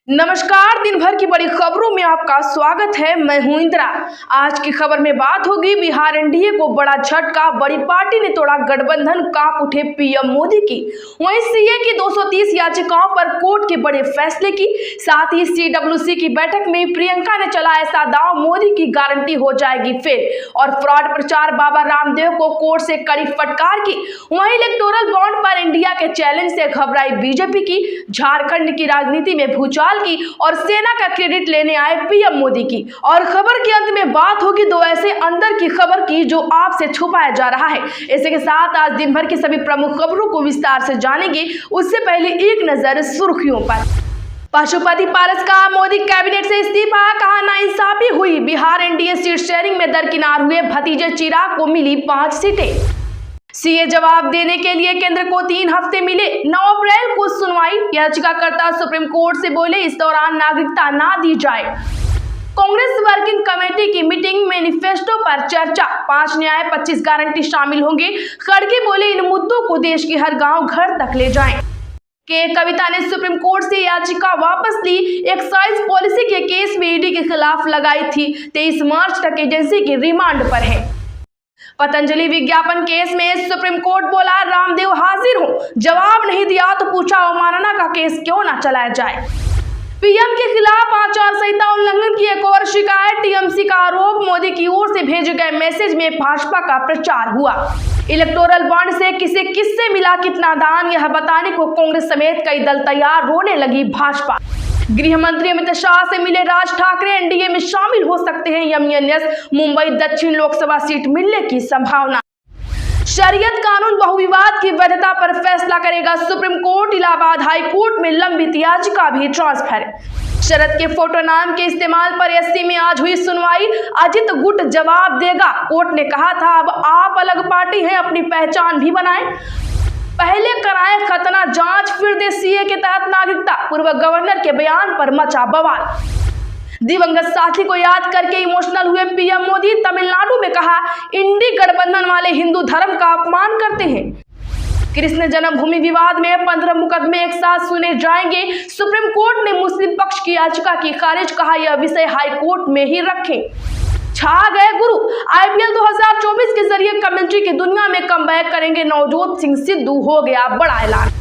नमस्कार। दिन भर की बड़ी खबरों में आपका स्वागत है। मैं हूं इंदिरा। आज की खबर में बात होगी बिहार एनडीए को बड़ा झटका, बड़ी पार्टी ने तोड़ा गठबंधन, कांप उठे पीएम मोदी की। वहीं सीए की 230 याचिकाओं पर कोर्ट के बड़े फैसले की। साथ ही सीडब्ल्यूसी की बैठक में प्रियंका ने चला ऐसा दांव, मोदी की गारंटी हो जाएगी फेल। और फ्रॉड प्रचार, बाबा रामदेव को कोर्ट से कड़ी फटकार की। वहीं इलेक्टोरल बॉन्ड पर इंडिया के चैलेंज से घबराई बीजेपी की। झारखंड की राजनीति में भूचाल की और सेना का क्रेडिट लेने आए पीएम मोदी की। और खबर के अंत में बात होगी दो ऐसे अंदर की खबर की जो आपसे छुपाया जा रहा है। इसी के साथ आज दिन भर की सभी प्रमुख खबरों को विस्तार से जानेंगे। उससे पहले एक नजर सुर्खियों पर। पशुपति पारस का मोदी कैबिनेट से इस्तीफा, कहा नाइंसाफी हुई। बिहार एनडीए सीट शेयरिंग में दरकिनार हुए भतीजे चिराग को मिली 5 सीटें। सीए जवाब देने के लिए केंद्र को 3 हफ्ते मिले। 9 अप्रैल को सुनवाई। याचिकाकर्ता सुप्रीम कोर्ट से बोले इस दौरान नागरिकता ना दी जाए। कांग्रेस वर्किंग कमेटी की मीटिंग, मैनिफेस्टो पर चर्चा। 5 न्याय 25 गारंटी शामिल होंगे। खड़गे बोले इन मुद्दों को देश के हर गांव घर तक ले जाएं। के कविता ने सुप्रीम कोर्ट से याचिका वापस ली। एक्साइज पॉलिसी के केस में ईडी के खिलाफ लगाई थी। 23 मार्च तक एजेंसी की रिमांड पर है। पतंजलि विज्ञापन केस में सुप्रीम कोर्ट बोला रामदेव हाजिर हो। जवाब नहीं दिया तो पूछा अवमानना का केस क्यों ना चलाया जाए। पीएम के खिलाफ आचार संहिता उल्लंघन की एक और शिकायत। टीएमसी का आरोप, मोदी की ओर से भेजे गए मैसेज में भाजपा का प्रचार हुआ। इलेक्टोरल बॉन्ड से किससे मिला कितना दान, यह बताने को कांग्रेस समेत कई दल तैयार, रोने लगी भाजपा। गृह मंत्री अमित शाह से मिले राज ठाकरे, एनडीए में शामिल हो सकते हैं एमएनएस। मुंबई दक्षिण लोकसभा सीट मिलने की संभावना। शरीयत कानून बहुविवाद की वैधता पर फैसला करेगा supreme court. Allahabad high court में लंबित याचिका भी ट्रांसफर। शरद के फोटो नाम के इस्तेमाल पर एससी में आज हुई सुनवाई। अजित गुट जवाब देगा। कोर्ट ने कहा था अब आप अलग पार्टी हैं, अपनी पहचान भी बनाएं। पहले कराएं खतना जांच, फिर दे सीए के तहत नागरिकता। पूर्व गवर्नर के बयान पर मचा बवाल। दिवंगत साथी को याद करके इमोशनल हुए पीएम मोदी। तमिलनाडु में कहा इंडी गठबंधन वाले हिंदू धर्म का अपमान करते हैं। कृष्ण जन्मभूमि विवाद में 15 मुकदमे एक साथ सुने जाएंगे। सुप्रीम कोर्ट ने मुस्लिम पक्ष की याचिका की खारिज, कहा यह विषय हाई कोर्ट में ही रखें। छा गए गुरु। आईपीएल 2024 के जरिए कमेंट्री की दुनिया में कमबैक करेंगे नवजोत सिंह सिद्धू, हो गया बड़ा ऐलान।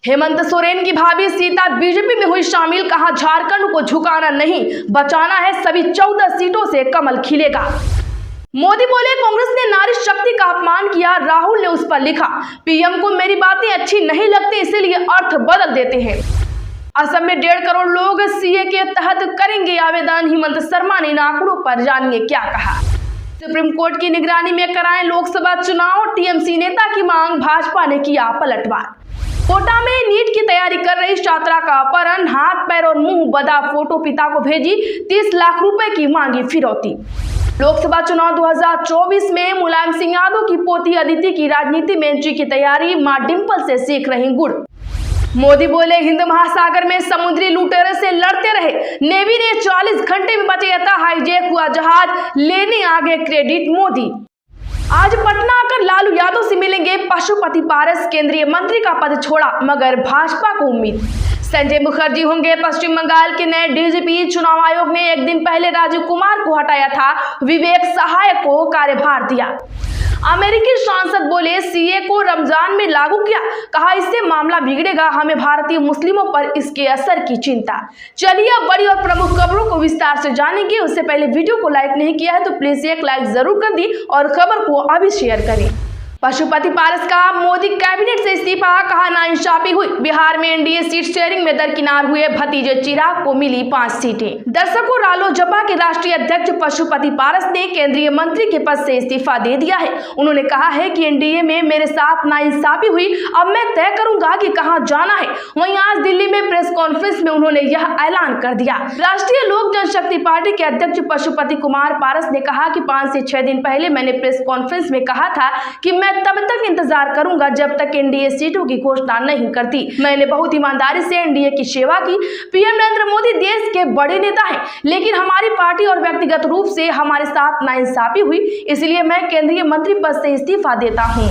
हेमंत सोरेन की भाभी सीता बीजेपी में हुई शामिल, कहा झारखंड को झुकाना नहीं, बचाना है, सभी 14 सीटों से कमल खिलेगा। मोदी बोले कांग्रेस ने नारी शक्ति का अपमान किया। राहुल ने उस पर लिखा पीएम को मेरी बातें अच्छी नहीं लगती, इसीलिए अर्थ बदल देते हैं। असम में 1.5 करोड़ लोग सीए के तहत करेंगे आवेदन। हेमंत शर्मा ने इन आंकड़ों पर जानिए क्या कहा। सुप्रीम कोर्ट की निगरानी में कराएं लोकसभा चुनाव, टीएमसी नेता की मांग, भाजपा ने किया पलटवार। कोटा में नीट की तैयारी कर रही छात्रा का अपहरण, हाथ पैर और मुंह बंधा फोटो पिता को भेजी, 30 लाख रुपए की मांगी फिरौती। लोकसभा चुनाव 2024 में मुलायम सिंह यादव की पोती अदिति की राजनीति में एंट्री की तैयारी, मां डिंपल से सीख रही गुड़। मोदी बोले हिंद महासागर में समुद्री लुटेरे से लड़ते रहे। नेवी ने 40 घंटे में बचाया हाईजैक हुआ जहाज, लेने आगे क्रेडिट मोदी। आज पटना आकर लालू यादव से मिलेंगे पशुपति पारस। केंद्रीय मंत्री का पद छोड़ा मगर भाजपा को उम्मीद। संजय मुखर्जी होंगे पश्चिम बंगाल के नए डीजीपी। चुनाव आयोग ने एक दिन पहले राजीव कुमार को हटाया था, विवेक सहाय को कार्यभार दिया। अमेरिकी सांसद बोले सीए को रमजान में लागू किया, कहा इससे मामला बिगड़ेगा, हमें भारतीय मुस्लिमों पर इसके असर की चिंता। चलिए अब बड़ी और प्रमुख खबरों को विस्तार से जानेंगे। उससे पहले वीडियो को लाइक नहीं किया है तो प्लीज एक लाइक जरूर कर दी और खबर को अभी शेयर करें। पशुपति पारस का मोदी कैबिनेट से इस्तीफा, कहा नाइंसाफी हुई। बिहार में एनडीए सीट शेयरिंग में दरकिनार हुए भतीजे चिराग को मिली 5 सीटें। दर्शकों, रालोसपा के राष्ट्रीय अध्यक्ष पशुपति पारस ने केंद्रीय मंत्री के पद से इस्तीफा दे दिया है। उन्होंने कहा है कि एनडीए में मेरे साथ नाइंसाफी हुई, अब मैं तय करूंगा कि कहां जाना है। वहीं आज दिल्ली में प्रेस कॉन्फ्रेंस में उन्होंने यह ऐलान कर दिया। राष्ट्रीय लोक जनशक्ति पार्टी के अध्यक्ष पशुपति कुमार पारस ने कहा कि 5 से 6 दिन पहले मैंने प्रेस कॉन्फ्रेंस में कहा था कि मैं तब तक इंतजार करूंगा जब तक एनडीए सीटों की घोषणा नहीं करती। मैंने बहुत ईमानदारी से एनडीए की सेवा की। पीएम नरेंद्र मोदी देश के बड़े नेता हैं, लेकिन हमारी पार्टी और व्यक्तिगत रूप से हमारे साथ नाइंसाफी हुई, इसलिए मैं केंद्रीय मंत्री पद से इस्तीफा देता हूं।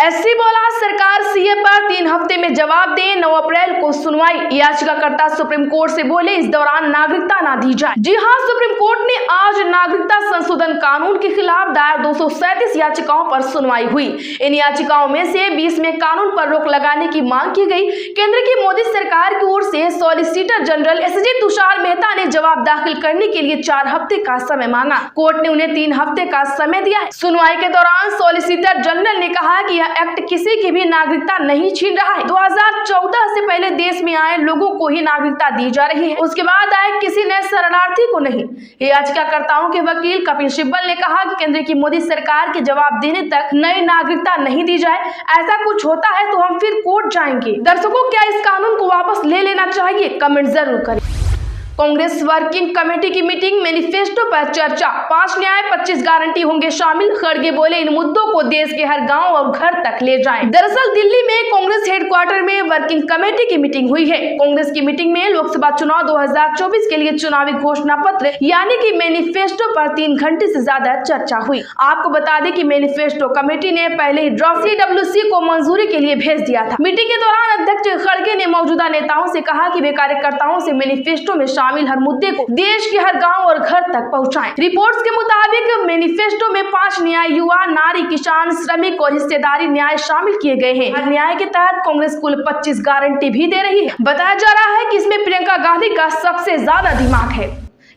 एससी बोला सरकार सीए पर 3 हफ्ते में जवाब दे, 9 अप्रैल को सुनवाई। याचिकाकर्ता सुप्रीम कोर्ट से बोले इस दौरान नागरिकता ना दी जाए। जी हां, सुप्रीम कोर्ट ने आज नागरिकता संशोधन कानून के खिलाफ दायर 237 याचिकाओं पर सुनवाई हुई। इन याचिकाओं में से 20 में कानून पर रोक लगाने की मांग की गई। केंद्र की मोदी सरकार की ओर से solicitor general SG Tushar Mehta ने जवाब दाखिल करने के लिए 4 हफ्ते का समय मांगा। कोर्ट ने उन्हें 3 हफ्ते का समय दिया है। सुनवाई के दौरान सॉलिसिटर जनरल ने कहा कि यह एक्ट किसी की भी नागरिकता नहीं छीन रहा है। 2014 से पहले देश में आए लोगों को ही नागरिकता दी जा रही है, उसके बाद आए किसी नए शरणार्थी को नहीं। याचिकाकर्ताओं के वकील कपिल सिब्बल ने कहा कि केंद्र की मोदी सरकार के जवाब देने तक नई नागरिकता नहीं दी जाए। ऐसा कुछ होता है तो हम फिर कोर्ट जाएंगे। दर्शकों, क्या इस कानून को वापस ले लेना चाहिए? कमेंट जरूर करें। कांग्रेस वर्किंग कमेटी की मीटिंग, मैनिफेस्टो पर चर्चा। 5 न्याय 25 गारंटी होंगे शामिल। खड़गे बोले इन मुद्दों को देश के हर गांव और घर तक ले जाएं। दरअसल दिल्ली में कांग्रेस हेडक्वार्टर में वर्किंग कमेटी की मीटिंग हुई है। कांग्रेस की मीटिंग में लोकसभा चुनाव 2024 के लिए चुनावी घोषणा पत्र यानी कि मैनिफेस्टो पर 3 घंटे से ज्यादा चर्चा हुई। आपको बता दें कि मैनिफेस्टो कमेटी ने पहले ही ड्राफ्ट CWC को मंजूरी के लिए भेज दिया था। मीटिंग के दौरान अध्यक्ष खड़गे ने मौजूदा नेताओं से कहा कि वे कार्यकर्ताओं से मैनिफेस्टो में शामिल हर मुद्दे को देश के हर गांव और घर तक पहुंचाएं। रिपोर्ट्स के मुताबिक मैनिफेस्टो में 5 न्याय, युवा, नारी, किसान, श्रमिक और हिस्सेदारी न्याय शामिल किए गए हैं। हर न्याय के तहत कांग्रेस कुल 25 गारंटी भी दे रही है। बताया जा रहा है कि इसमें प्रियंका गांधी का सबसे ज्यादा दिमाग है।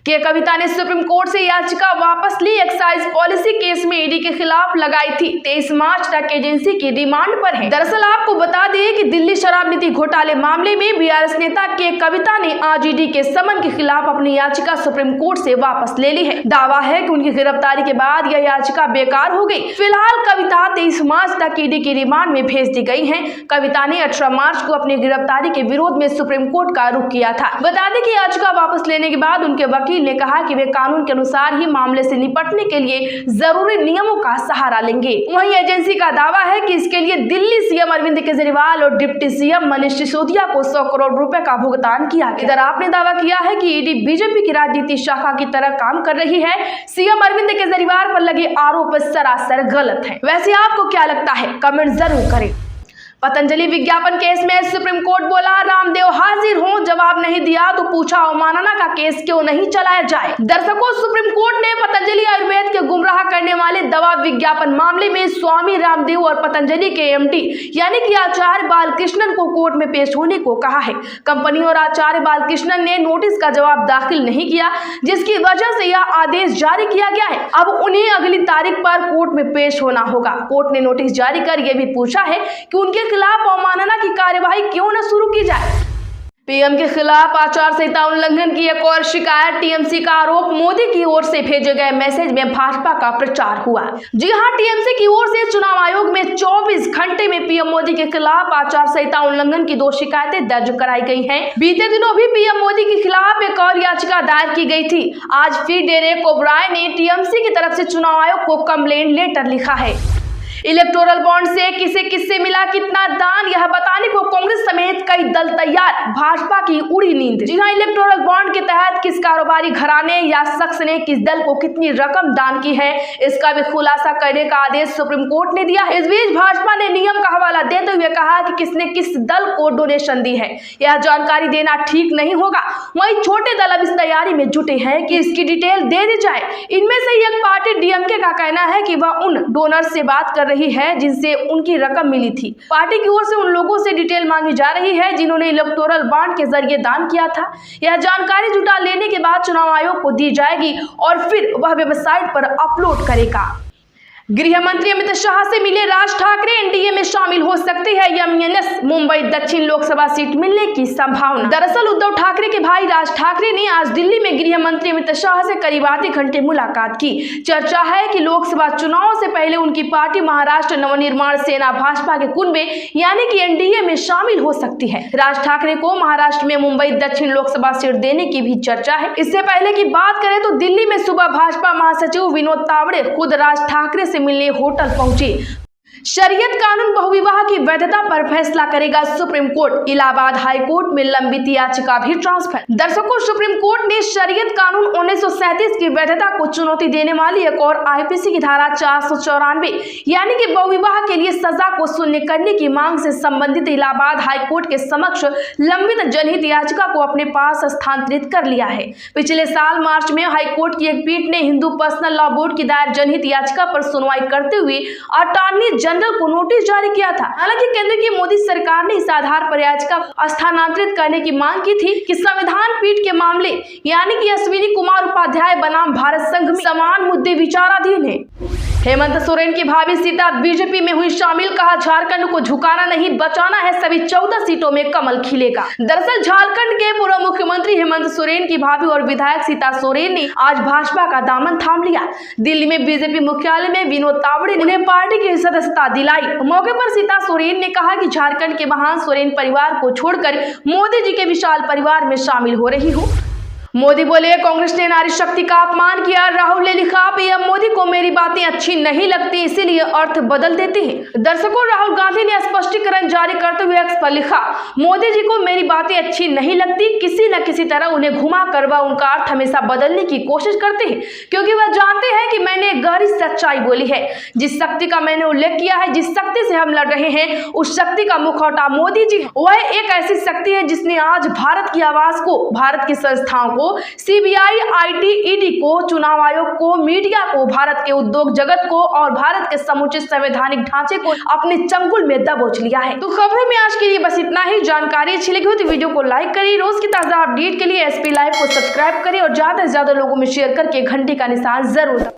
के कविता ने सुप्रीम कोर्ट से याचिका वापस ली। एक्साइज पॉलिसी केस में ईडी के खिलाफ लगाई थी। 23 मार्च तक एजेंसी की रिमांड पर है। दरअसल आपको बता दें कि दिल्ली शराब नीति घोटाले मामले में बीआरएस नेता के कविता ने आज ईडी के समन के खिलाफ अपनी याचिका सुप्रीम कोर्ट से वापस ले ली है। दावा है कि उनकी गिरफ्तारी के बाद यह याचिका बेकार हो गई। फिलहाल कविता 23 मार्च तक ईडी की रिमांड में भेज दी गई है। कविता ने 18 मार्च को अपनी गिरफ्तारी के विरोध में सुप्रीम कोर्ट का रुख किया था। बता दें कि याचिका वापस लेने के बाद उनके वकील ने कहा कि वे कानून के अनुसार ही मामले से निपटने के लिए जरूरी नियमों का सहारा लेंगे। वहीं एजेंसी का दावा है कि इसके लिए दिल्ली सीएम अरविंद केजरीवाल और डिप्टी सीएम मनीष सिसोदिया को 100 करोड़ रुपए का भुगतान किया। इधर आपने दावा किया है कि ईडी बीजेपी की राजनीति शाखा की तरह काम कर रही है। सीएम अरविंद केजरीवाल पर लगे आरोप सरासर गलत है। वैसे आपको क्या लगता है? कमेंट जरूर करें। पतंजलि विज्ञापन केस में सुप्रीम कोर्ट बोला रामदेव हाजिर हो, जवाब नहीं दिया तो पूछा अवमानना का केस क्यों नहीं चलाया जाए। दर्शकों, सुप्रीम कोर्ट ने पतंजलि आयुर्वेद के गुमराह करने वाले दवा विज्ञापन मामले में स्वामी रामदेव और पतंजलि के एमडी यानी कि आचार्य बालकृष्णन को कोर्ट में पेश होने को कहा है। कंपनी और आचार्य बालकृष्णन ने नोटिस का जवाब दाखिल नहीं किया, जिसकी वजह से यह आदेश जारी किया गया है। अब उन्हें अगली तारीख पर कोर्ट में पेश होना होगा। कोर्ट ने नोटिस जारी कर यह भी पूछा है कि उनके खिलाफ अवमानना की कार्यवाही क्यों न शुरू की जाए। पीएम के खिलाफ आचार संहिता उल्लंघन की एक और शिकायत। टीएमसी का आरोप, मोदी की ओर से भेजे गए मैसेज में भाजपा का प्रचार हुआ। जी हां, टीएमसी की ओर से चुनाव आयोग में 24 घंटे में पीएम मोदी के खिलाफ आचार संहिता उल्लंघन की 2 शिकायतें दर्ज कराई गई हैं। बीते दिनों भी पीएम मोदी के खिलाफ एक और याचिका दायर की गई थी। आज फिर डेरेक ओब्राय ने टीएमसी की तरफ से चुनाव आयोग को कंप्लेंट लेटर लिखा है। इलेक्टोरल बॉन्ड से किसे किससे मिला कितना दान, यह बताने को कांग्रेस समेत कई दल तैयार। भाजपा की उड़ी नींद। जी हां, इलेक्टोरल बॉन्ड के तहत किस कारोबारी घराने या शख्स ने किस दल को कितनी रकम दान की है, इसका भी खुलासा करने का आदेश सुप्रीम कोर्ट ने दिया है। इस बीच भाजपा ने नियम का हवाला देते हुए कहा कि किसने किस दल को डोनेशन दी है, यह जानकारी देना ठीक नहीं होगा। वहीं छोटे दल अब इस तैयारी में जुटे हैं कि इसकी डिटेल दे दी जाए। इनमें से एक पार्टी डीएमके का कहना है कि वह उन डोनर से बात कर रही है जिनसे उनकी रकम मिली थी। पार्टी की ओर से उन लोगों से डिटेल मांगी जा रही है जिन्होंने इलेक्टोरल बॉन्ड के जरिए दान किया था। यह जानकारी जुटा लेने के बाद चुनाव आयोग को दी जाएगी और फिर वह वेबसाइट पर अपलोड करेगा। गृह मंत्री अमित शाह से मिले राज ठाकरे, एनडीए में शामिल हो सकते हैं एमएनएस। मुंबई दक्षिण लोकसभा सीट मिलने की संभावना। दरअसल उद्धव ठाकरे के भाई राज ठाकरे ने आज दिल्ली में गृह मंत्री अमित शाह से करीब आधे घंटे मुलाकात की। चर्चा है कि लोकसभा चुनाव से पहले उनकी पार्टी महाराष्ट्र नवनिर्माण सेना भाजपा के कुंभे यानी कि एनडीए में शामिल हो सकती है। राज ठाकरे को महाराष्ट्र में मुंबई दक्षिण लोकसभा सीट देने की भी चर्चा है। इससे पहले की बात करें तो दिल्ली में सुबह भाजपा महासचिव विनोद तावड़े खुद राज ठाकरे से मिलने होटल पहुंचे। शरीयत कानून बहुविवाह की वैधता पर फैसला करेगा supreme court, Allahabad high court में लंबित याचिका भी ट्रांसफर। दर्शकों, सुप्रीम कोर्ट ने शरीयत कानून 1937 की वैधता को चुनौती देने वाली एक और आईपीसी की धारा 494 यानी कि बहुविवाह के लिए सजा को शून्य करने की मांग से संबंधित इलाहाबाद हाई कोर्ट के समक्ष लंबित जनहित याचिका को अपने पास स्थानांतरित कर लिया है। पिछले साल मार्च में हाई कोर्ट की एक पीठ ने हिंदू पर्सनल लॉ बोर्ड की दायर जनहित याचिका पर सुनवाई करते हुए अटॉर्नी जनरल को नोटिस जारी किया था। हालांकि केंद्र की मोदी सरकार ने इस आधार पर याचिका स्थानांतरित करने की मांग की थी कि संविधान पीठ के मामले यानी कि अश्विनी कुमार उपाध्याय बनाम भारत संघ में समान मुद्दे विचाराधीन है। हेमंत सोरेन की भाभी सीता बीजेपी में हुई शामिल, कहा झारखंड को झुकाना नहीं बचाना है, सभी 14 सीटों में कमल खिलेगा। दरअसल झारखंड के पूर्व मुख्यमंत्री हेमंत सोरेन की भाभी और विधायक सीता सोरेन ने आज भाजपा का दामन थाम लिया। दिल्ली में बीजेपी मुख्यालय में विनोद तावड़े ने उन्हें पार्टी की सदस्यता दिलाई। मौके पर सीता सोरेन ने कहा कि झारखंड के महान सोरेन परिवार को छोड़कर मोदी जी के विशाल परिवार में शामिल हो रही हूँ। मोदी बोले, कांग्रेस ने नारी शक्ति का अपमान किया। राहुल ने लिखा, पीएम मोदी को मेरी बातें अच्छी नहीं लगती, इसीलिए अर्थ बदल देते हैं। दर्शकों, राहुल गांधी ने स्पष्टीकरण जारी करते हुए एक्स पर लिखा, मोदी जी को मेरी बातें अच्छी नहीं लगती, किसी न किसी तरह उन्हें घुमा कर वह उनका अर्थ हमेशा बदलने की कोशिश करते हैं, क्योंकि वह जानते हैं कि मैंने एक गहरी सच्चाई बोली है। जिस शक्ति का मैंने उल्लेख किया है, जिस शक्ति से हम लड़ रहे हैं, उस शक्ति का मुखौटा मोदी जी। वह एक ऐसी शक्ति है जिसने आज भारत की आवाज को, भारत की संस्थाओं को, सीबीआई, आईटी, ईडी को, चुनाव आयोग को, मीडिया को, भारत के उद्योग जगत को और भारत के समुचित संवैधानिक ढांचे को अपने चंगुल में दबोच लिया है। तो खबरों में आज के लिए बस इतना ही। जानकारी अच्छी लगी हो तो वीडियो को लाइक करिए। रोज की ताजा अपडेट के लिए एसपी लाइव को सब्सक्राइब करिए और ज्यादा से ज्यादा लोगों में शेयर करके घंटी का निशान जरूर